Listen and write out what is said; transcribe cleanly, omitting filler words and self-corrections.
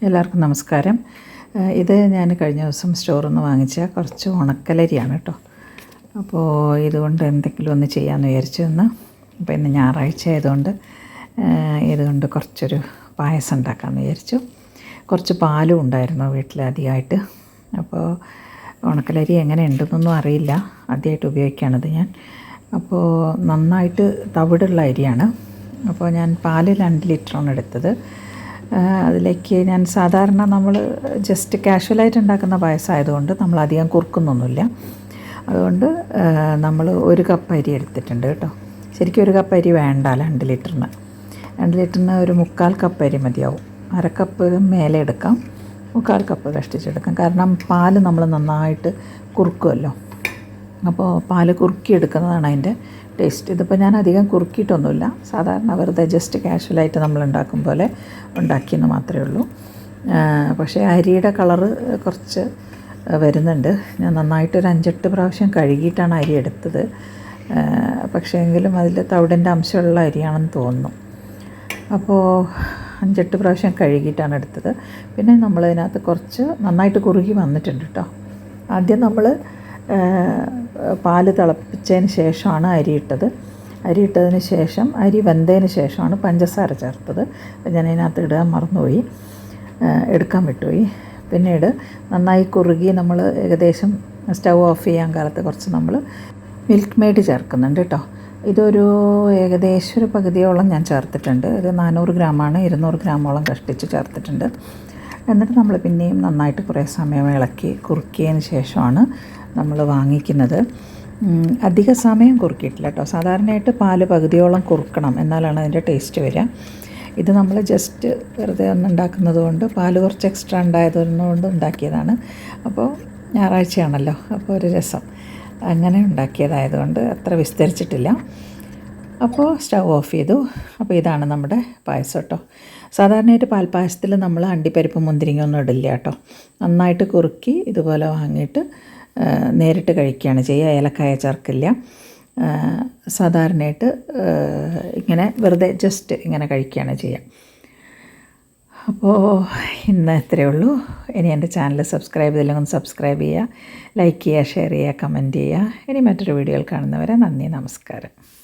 എല്ലാവർക്കും നമസ്കാരം. ഇത് ഞാൻ കഴിഞ്ഞ ദിവസം സ്റ്റോറിൽ നിന്ന് വാങ്ങിച്ച കുറച്ച് ഉണക്കലരിയാണ് കേട്ടോ. അപ്പോൾ ഇതുകൊണ്ട് എന്തെങ്കിലും ഒന്ന് ചെയ്യാമെന്ന് വിചാരിച്ചു. പിന്നെ ഞായറാഴ്ച ആയതുകൊണ്ട് ഇതുകൊണ്ട് കുറച്ചൊരു പായസം ഉണ്ടാക്കാമെന്ന് വിചാരിച്ചു. കുറച്ച് പാലും ഉണ്ടായിരുന്നു വീട്ടിൽ അധികമായിട്ട്. അപ്പോൾ ഉണക്കലരി എങ്ങനെ ഉണ്ടെന്നൊന്നും അറിയില്ല, ആദ്യമായിട്ട് ഉപയോഗിക്കുകയാണത് ഞാൻ. അപ്പോൾ നന്നായിട്ട് തവിടുള്ള അരിയാണ്. അപ്പോൾ ഞാൻ പാല് 2 ലിറ്ററാണ് എടുത്തത്. അതിലേക്ക് ഞാൻ സാധാരണ നമ്മൾ ജസ്റ്റ് കാഷ്വലായിട്ട് ഉണ്ടാക്കുന്ന പായസമായതുകൊണ്ട് നമ്മളധികം കുറുക്കുന്നൊന്നുമില്ല. അതുകൊണ്ട് നമ്മൾ 1 കപ്പ് അരി എടുത്തിട്ടുണ്ട് കേട്ടോ. ശരിക്കും 1 കപ്പ് അരി വേണ്ട 2 ലിറ്ററിന്. 2 ലിറ്ററിന് ഒരു 1/4 കപ്പ് അരി മതിയാവും. 1/2 കപ്പ് മേലെ എടുക്കാം, 1/4 കപ്പ് കഷ്ടിച്ചെടുക്കാം. കാരണം പാല് നമ്മൾ നന്നായിട്ട് കുറുക്കുമല്ലോ. അപ്പോൾ പാല് കുറുക്കിയെടുക്കുന്നതാണ് അതിൻ്റെ ടേസ്റ്റ്. ഇതിപ്പോൾ ഞാൻ അധികം കുറുക്കിയിട്ടൊന്നുമില്ല, സാധാരണ വെറുതെ ജസ്റ്റ് കാഷ്വലായിട്ട് നമ്മൾ ഉണ്ടാക്കും പോലെ ഉണ്ടാക്കിയെന്ന് മാത്രമേ ഉള്ളൂ. പക്ഷേ അരിയുടെ കളറ് കുറച്ച് വരുന്നുണ്ട്. ഞാൻ നന്നായിട്ട് ഒരു 5-8 പ്രാവശ്യം കഴുകിയിട്ടാണ് അരി എടുത്തത്. പക്ഷേ എങ്കിലും അതിൽ തവിടിൻ്റെ അംശമുള്ള അരിയാണെന്ന് തോന്നുന്നു. അപ്പോൾ 5-8 പ്രാവശ്യം കഴുകിയിട്ടാണ് എടുത്തത്. പിന്നെ നമ്മളതിനകത്ത് കുറച്ച് നന്നായിട്ട് കുറുകി വന്നിട്ടുണ്ട് കേട്ടോ. ആദ്യം നമ്മൾ പാല് തിളപ്പിച്ചതിന് ശേഷമാണ് അരി ഇട്ടത്. അരി ഇട്ടതിന് ശേഷം അരി വെന്തതിന് ശേഷമാണ് പഞ്ചസാര ചേർത്തത്. ഞാൻ അതിനകത്ത് ഇടാൻ മറന്നുപോയി, എടുക്കാൻ വിട്ടുപോയി. പിന്നീട് നന്നായി കുറുകി നമ്മൾ ഏകദേശം സ്റ്റൗ ഓഫ് ചെയ്യാൻ കാലത്ത് കുറച്ച് നമ്മൾ മിൽക്ക് മെയ്ഡ് ചേർക്കുന്നുണ്ട് കേട്ടോ. ഇതൊരു ഏകദേശം ഒരു പകുതിയോളം ഞാൻ ചേർത്തിട്ടുണ്ട്. ഇത് 400 ഗ്രാമാണ്, 200 ഗ്രാമോളം കഷ്ടിച്ച് ചേർത്തിട്ടുണ്ട്. എന്നിട്ട് നമ്മൾ പിന്നെയും നന്നായിട്ട് കുറേ സമയം ഇളക്കി കുറുക്കിയതിന് ശേഷമാണ് നമ്മൾ വാങ്ങിക്കുന്നത്. അധിക സമയം കുറുക്കിയിട്ടില്ല കേട്ടോ. സാധാരണയായിട്ട് പാല് പകുതിയോളം കുറുക്കണം, എന്നാലാണ് അതിൻ്റെ ടേസ്റ്റ് വരിക. ഇത് നമ്മൾ ജസ്റ്റ് വെറുതെ ഒന്ന് ഉണ്ടാക്കുന്നത് കൊണ്ട് പാല് കുറച്ച് എക്സ്ട്രാ ഉണ്ടായതുകൊണ്ട് ഉണ്ടാക്കിയതാണ്. അപ്പോൾ ഞായറാഴ്ചയാണല്ലോ, അപ്പോൾ ഒരു രസം അങ്ങനെ ഉണ്ടാക്കിയതായതുകൊണ്ട് അത്ര വിസ്തരിച്ചിട്ടില്ല. അപ്പോൾ സ്റ്റൗ ഓഫ് ചെയ്തു. അപ്പോൾ ഇതാണ് നമ്മുടെ പായസം കേട്ടോ. സാധാരണയായിട്ട് പാൽപ്പായസത്തിൽ നമ്മൾ അണ്ടിപ്പരിപ്പ് മുന്തിരിങ്ങ ഒന്നും ഇടില്ല കേട്ടോ. നന്നായിട്ട് കുറുക്കി ഇതുപോലെ വാങ്ങിയിട്ട് നേരിട്ട് കഴിക്കുകയാണ് ചെയ്യുക. ഏലക്കായ ചേർക്കില്ല. സാധാരണയായിട്ട് ഇങ്ങനെ വെറുതെ ജസ്റ്റ് ഇങ്ങനെ കഴിക്കുകയാണ് ചെയ്യുക. അപ്പോൾ ഇന്ന് ഇത്രയേ ഉള്ളൂ. ഇനി എൻ്റെ ചാനൽ സബ്സ്ക്രൈബ് ചെയ്തില്ലെങ്കിൽ ഒന്ന് സബ്സ്ക്രൈബ് ചെയ്യുക, ലൈക്ക് ചെയ്യുക, ഷെയർ ചെയ്യുക, കമൻറ്റ് ചെയ്യുക. ഇനി മറ്റൊരു വീഡിയോയിൽ കാണുന്നവരെ നന്ദി, നമസ്കാരം.